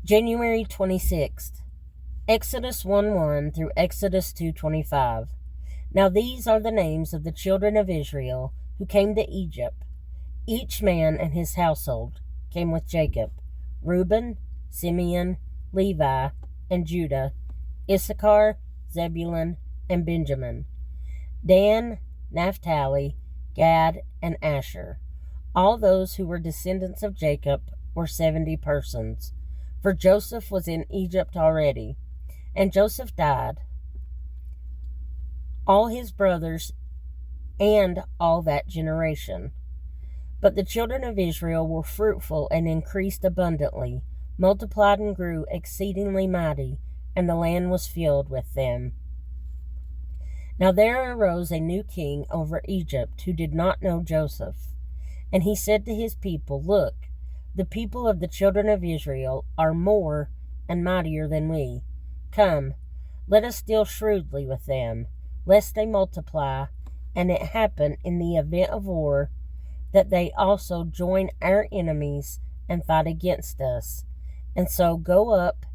January 26th, Exodus 1:1 through Exodus 2:25. Now these are the names of the children of Israel who came to Egypt. Each man and his household came with Jacob: Reuben, Simeon, Levi, and Judah, Issachar, Zebulun, and Benjamin, Dan, Naphtali, Gad, and Asher. All those who were descendants of Jacob were 70 persons, for Joseph was in Egypt already, and Joseph died, all his brothers, and all that generation. But the children of Israel were fruitful and increased abundantly, multiplied and grew exceedingly mighty, and the land was filled with them. Now there arose a new king over Egypt who did not know Joseph. And he said to his people, Look, the people of the children of Israel are more and mightier than we. Come, let us deal shrewdly with them, lest they multiply, and it happen in the event of war that they also join our enemies and fight against us, and so go up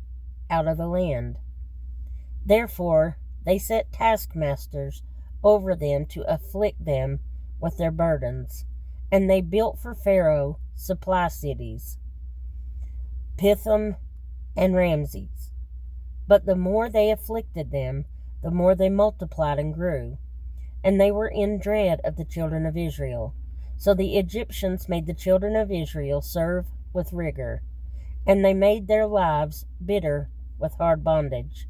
out of the land. Therefore they set taskmasters over them to afflict them with their burdens, and they built for Pharaoh supply cities, Pithom and Ramses. But the more they afflicted them, the more they multiplied and grew, and they were in dread of the children of Israel. So the Egyptians made the children of Israel serve with rigor, and they made their lives bitter with hard bondage,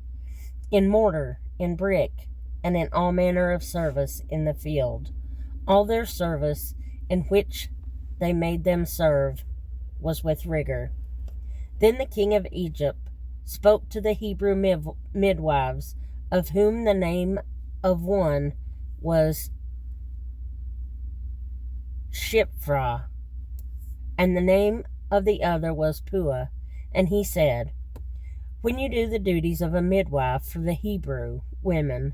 in mortar, in brick, and in all manner of service in the field. All their service in which they made them serve was with rigor. Then the king of Egypt spoke to the Hebrew midwives, of whom the name of one was Shiphrah, and the name of the other was Puah. And he said, When you do the duties of a midwife for the Hebrew women,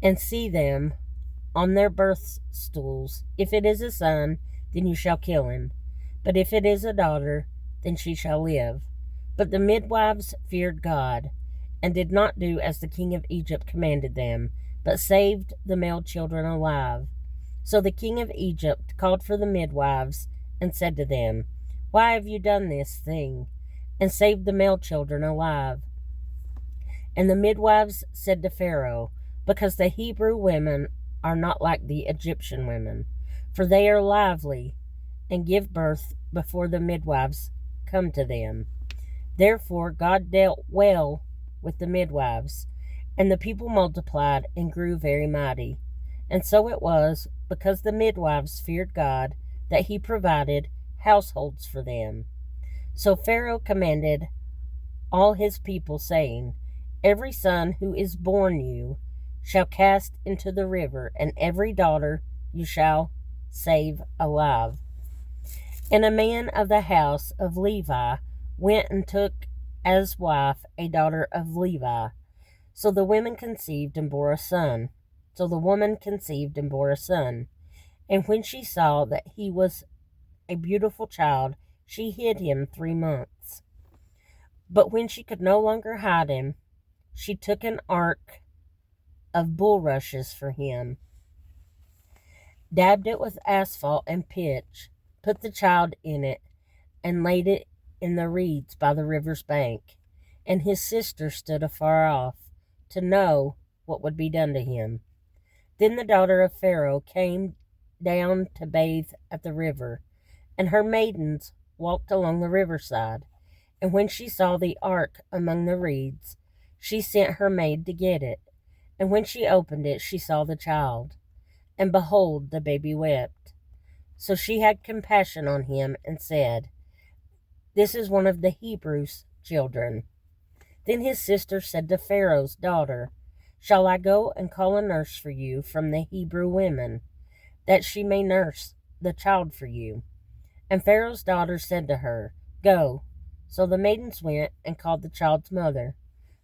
and see them on their birth stools, if it is a son, then you shall kill him. But if it is a daughter, then she shall live. But the midwives feared God, and did not do as the king of Egypt commanded them, but saved the male children alive. So the king of Egypt called for the midwives, and said to them, Why have you done this thing, and saved the male children alive? And the midwives said to Pharaoh, Because the Hebrew women are not like the Egyptian women, for they are lively, and give birth before the midwives come to them. Therefore God dealt well with the midwives, and the people multiplied and grew very mighty. And so it was, because the midwives feared God, that he provided households for them. So Pharaoh commanded all his people, saying, Every son who is born you shall cast into the river, and every daughter you shall save alive. And a man of the house of Levi went and took as wife a daughter of Levi. So the women conceived and bore a son. So the woman conceived and bore a son. And when she saw that he was a beautiful child, she hid him 3 months. But when she could no longer hide him, she took an ark of bulrushes for him, dabbed it with asphalt and pitch, put the child in it, and laid it in the reeds by the river's bank. And his sister stood afar off, to know what would be done to him. Then the daughter of Pharaoh came down to bathe at the river, and her maidens walked along the riverside. And when she saw the ark among the reeds, she sent her maid to get it. And when she opened it, she saw the child, and behold, the baby wept. So she had compassion on him, and said, This is one of the Hebrews' children. Then his sister said to Pharaoh's daughter, Shall I go and call a nurse for you from the Hebrew women, that she may nurse the child for you? And Pharaoh's daughter said to her, Go. So the maidens went and called the child's mother.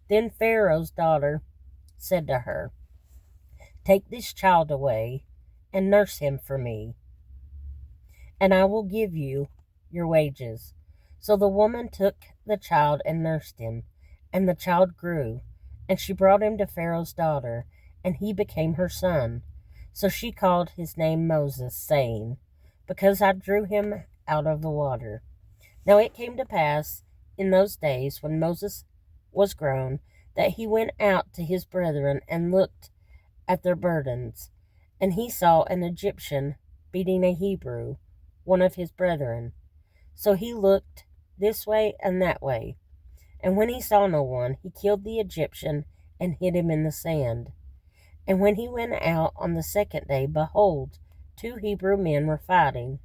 Then Pharaoh's daughter said to her, Take this child away and nurse him for me, and I will give you your wages. So the woman took the child and nursed him. And the child grew, and she brought him to Pharaoh's daughter, and he became her son. So she called his name Moses, saying, Because I drew him out of the water. Now it came to pass in those days, when Moses was grown, that he went out to his brethren and looked at their burdens. And he saw an Egyptian beating a Hebrew, one of his brethren. So he looked this way and that way. And when he saw no one, he killed the Egyptian and hid him in the sand. And when he went out on the second day, behold, 2 Hebrew men were fighting.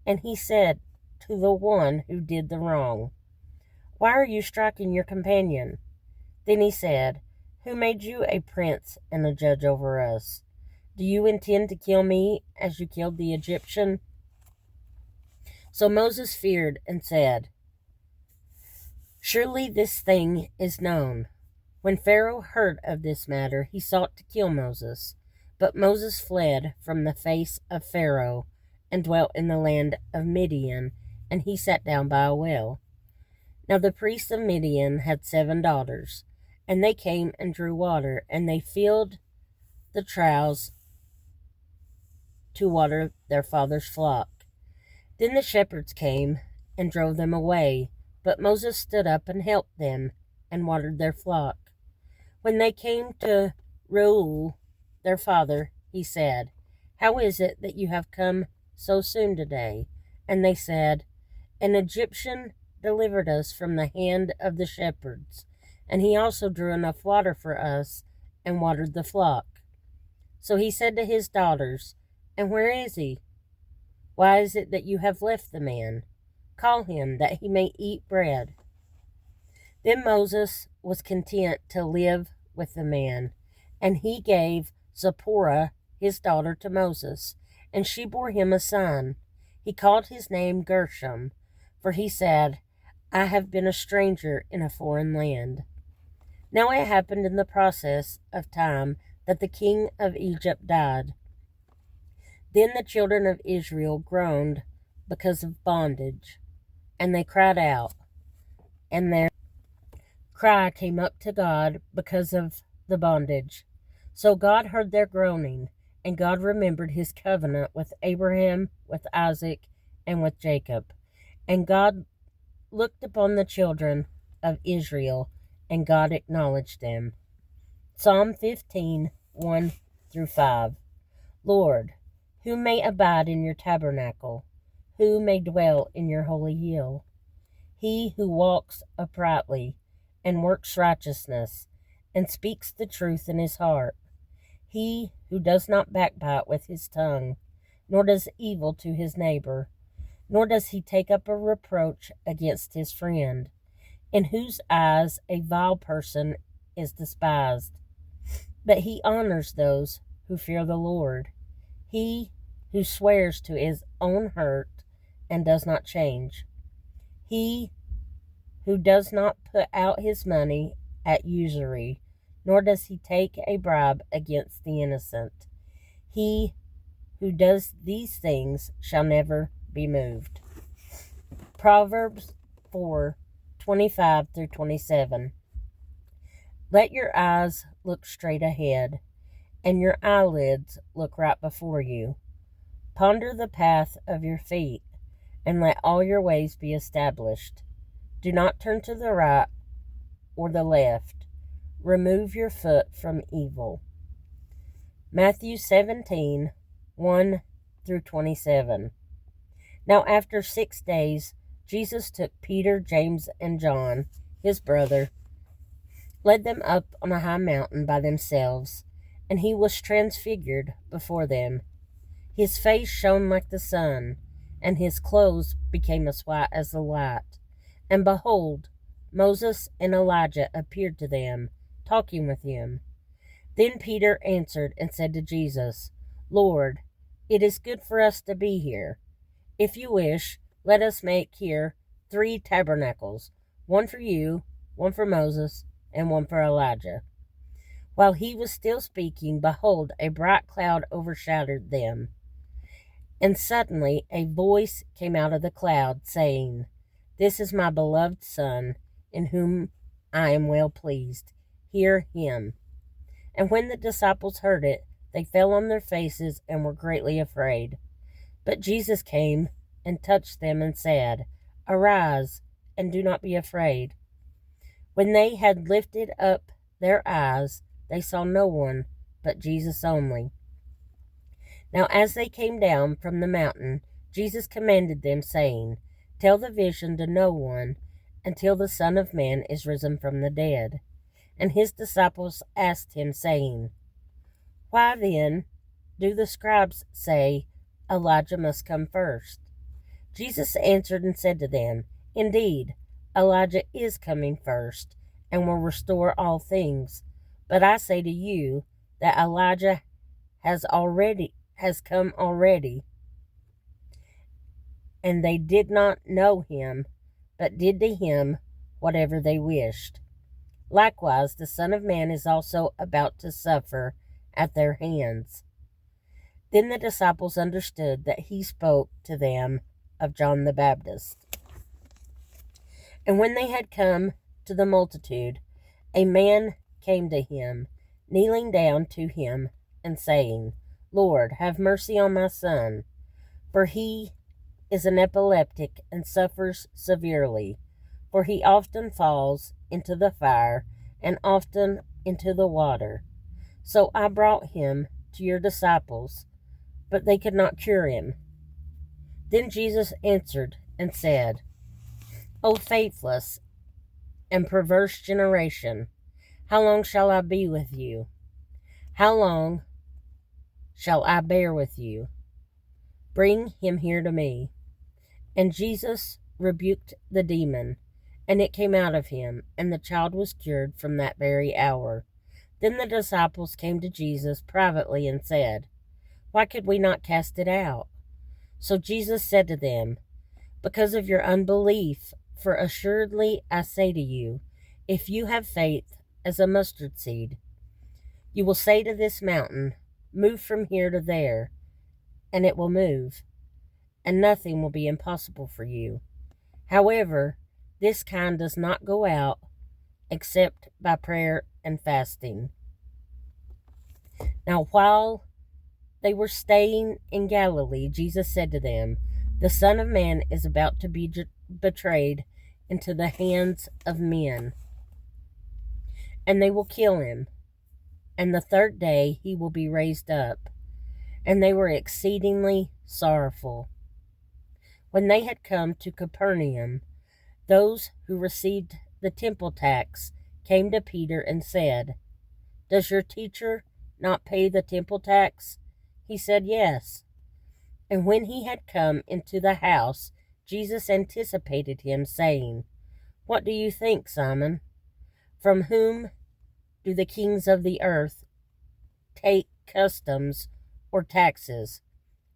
And he said to the one who did the wrong, Why are you striking your companion? Then he said, Who made you a prince and a judge over us? Do you intend to kill me as you killed the Egyptian? So Moses feared and said, Surely this thing is known. When Pharaoh heard of this matter, he sought to kill Moses. But Moses fled from the face of Pharaoh and dwelt in the land of Midian, and he sat down by a well. Now the priests of Midian had 7 daughters, and they came and drew water, and they filled the troughs to water their father's flock. Then the shepherds came and drove them away, but Moses stood up and helped them and watered their flock. When they came to Reuel, their father, he said, How is it that you have come so soon today? And they said, An Egyptian delivered us from the hand of the shepherds, and he also drew enough water for us and watered the flock. So he said to his daughters, And where is he? Why is it that you have left the man? Call him, that he may eat bread. Then Moses was content to live with the man, and he gave Zipporah his daughter to Moses, and she bore him a son. He called his name Gershom, for he said, I have been a stranger in a foreign land. Now it happened in the process of time that the king of Egypt died. Then the children of Israel groaned because of bondage, and they cried out, and their cry came up to God because of the bondage. So God heard their groaning, and God remembered his covenant with Abraham, with Isaac, and with Jacob. And God looked upon the children of Israel, and God acknowledged them. Psalm 15, 1 through 5. Lord, who may abide in your tabernacle? Who may dwell in your holy hill? He who walks uprightly and works righteousness and speaks the truth in his heart. He who does not backbite with his tongue, nor does evil to his neighbor, nor does he take up a reproach against his friend, in whose eyes a vile person is despised. But he honors those who fear the Lord. He who swears to his own hurt and does not change. He who does not put out his money at usury, nor does he take a bribe against the innocent. He who does these things shall never be moved. Proverbs 4:25 through 27. Let your eyes look straight ahead, and your eyelids look right before you. Ponder the path of your feet, and let all your ways be established. Do not turn to the right or the left. Remove your foot from evil. Matthew 17, 1 through 27. Now after 6 days, Jesus took Peter, James, and John, his brother, led them up on a high mountain by themselves, and he was transfigured before them. His face shone like the sun, and his clothes became as white as the light. And behold, Moses and Elijah appeared to them, talking with him. Then Peter answered and said to Jesus, Lord, it is good for us to be here. If you wish, let us make here 3 tabernacles, one for you, one for Moses, and one for Elijah. While he was still speaking, behold, a bright cloud overshadowed them. And suddenly a voice came out of the cloud, saying, This is my beloved Son, in whom I am well pleased. Hear him." And when the disciples heard it, they fell on their faces and were greatly afraid. But Jesus came and touched them and said, "Arise, and do not be afraid." When they had lifted up their eyes, they saw no one but Jesus only. Now as they came down from the mountain, Jesus commanded them, saying, "Tell the vision to no one until the Son of Man is risen from the dead." And his disciples asked him, saying, "Why then do the scribes say Elijah must come first?" Jesus answered and said to them, "Indeed, Elijah is coming first, and will restore all things. But I say to you that Elijah has come already, and they did not know him, but did to him whatever they wished. Likewise, the Son of Man is also about to suffer at their hands." Then the disciples understood that he spoke to them of John the Baptist. And when they had come to the multitude, a man came to him, kneeling down to him and saying, "Lord, have mercy on my son, for he is an epileptic and suffers severely, for he often falls into the fire and often into the water. So I brought him to your disciples, but they could not cure him." Then Jesus answered and said, "O faithless and perverse generation, how long shall I be with you? How long shall I bear with you? Bring him here to me." And Jesus rebuked the demon, and it came out of him, and the child was cured from that very hour. Then the disciples came to Jesus privately and said, "Why could we not cast it out?" So Jesus said to them, "Because of your unbelief, for assuredly I say to you, if you have faith as a mustard seed, you will say to this mountain, 'Move from here to there,' and it will move, and nothing will be impossible for you. However, this kind does not go out except by prayer and fasting." Now while they were staying in Galilee, Jesus said to them, "The Son of Man is about to be betrayed into the hands of men, and they will kill him, and the third day he will be raised up." And they were exceedingly sorrowful. When they had come to Capernaum, those who received the temple tax came to Peter and said, "Does your teacher not pay the temple tax?" He said, "Yes." And when he had come into the house, Jesus anticipated him, saying, "What do you think, Simon? From whom do the kings of the earth take customs or taxes?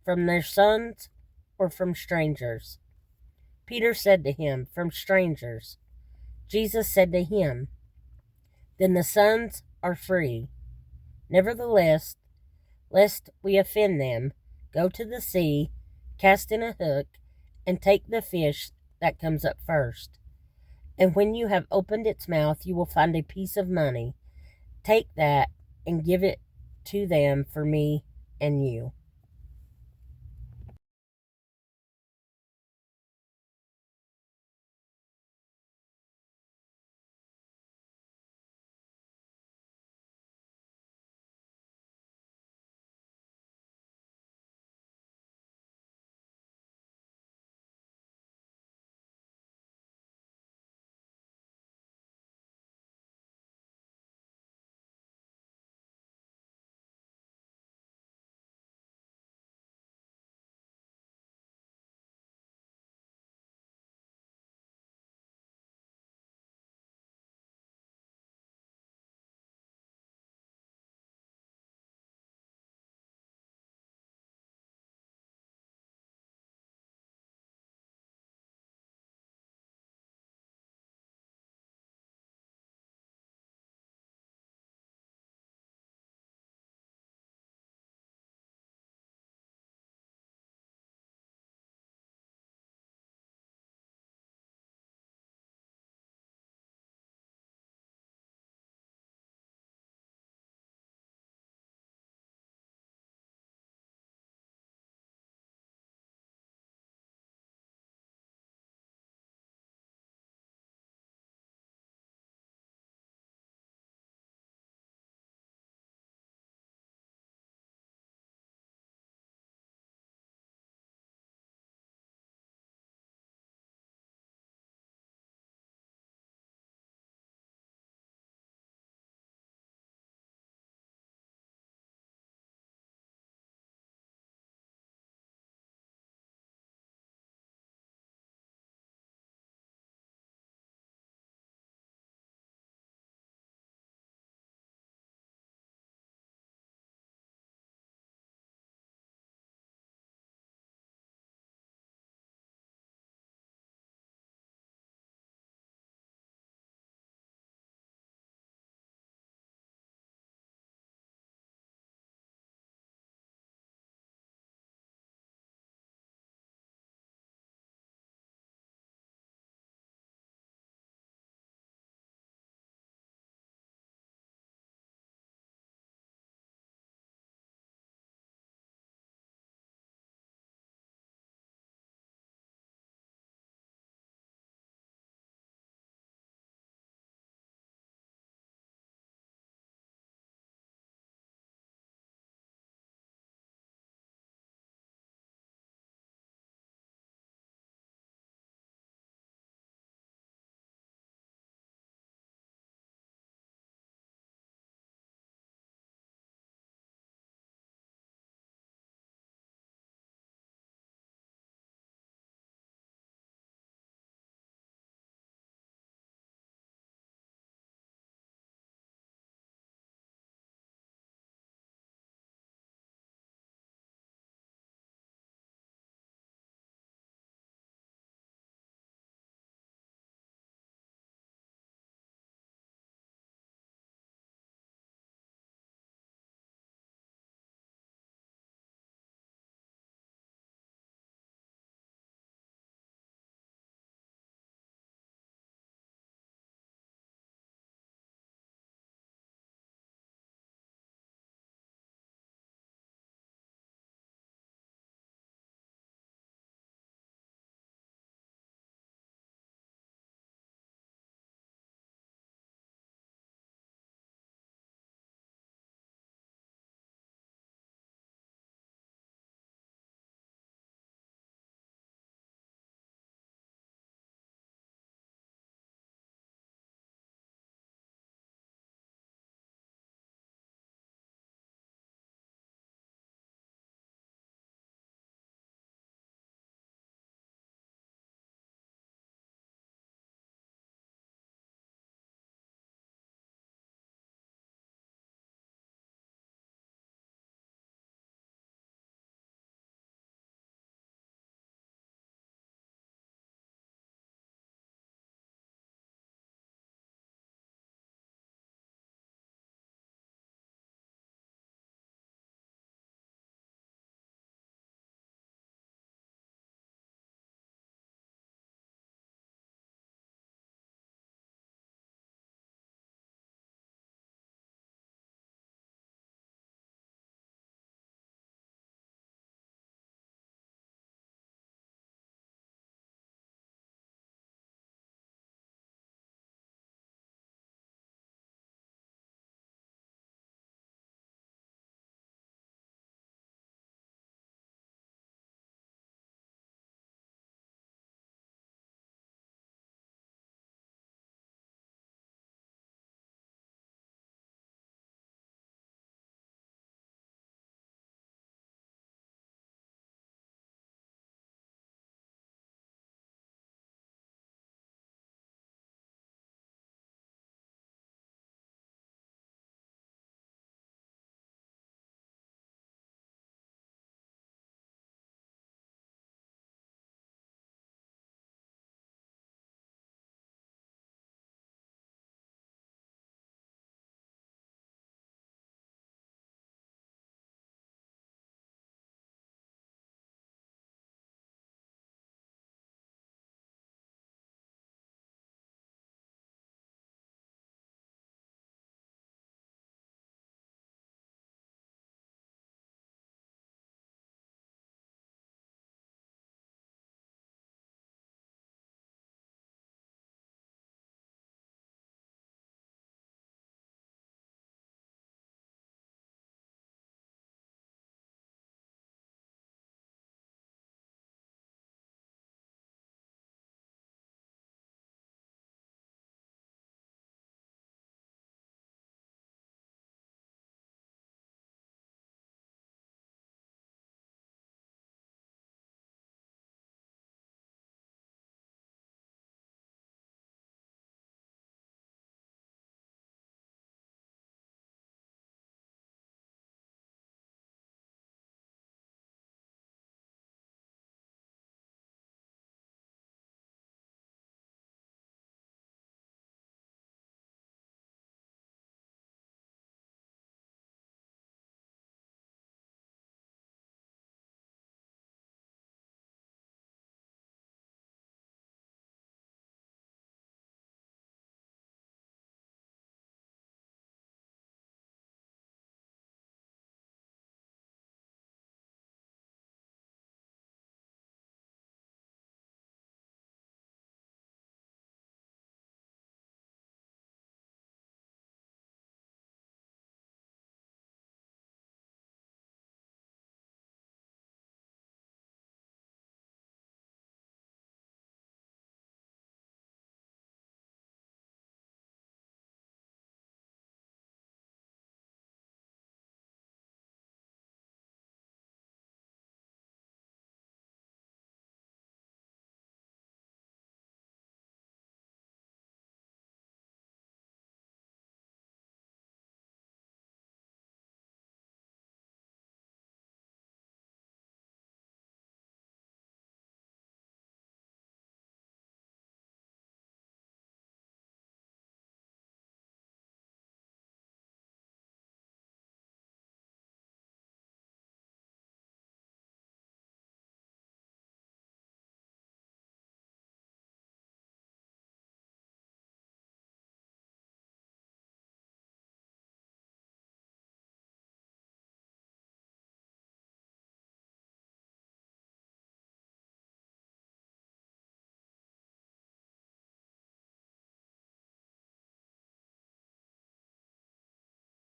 From their sons or from strangers?" Peter said to him, "From strangers." Jesus said to him, "Then the sons are free. Nevertheless, lest we offend them, go to the sea, cast in a hook, and take the fish that comes up first. And when you have opened its mouth, you will find a piece of money. Take that and give it to them for me and you."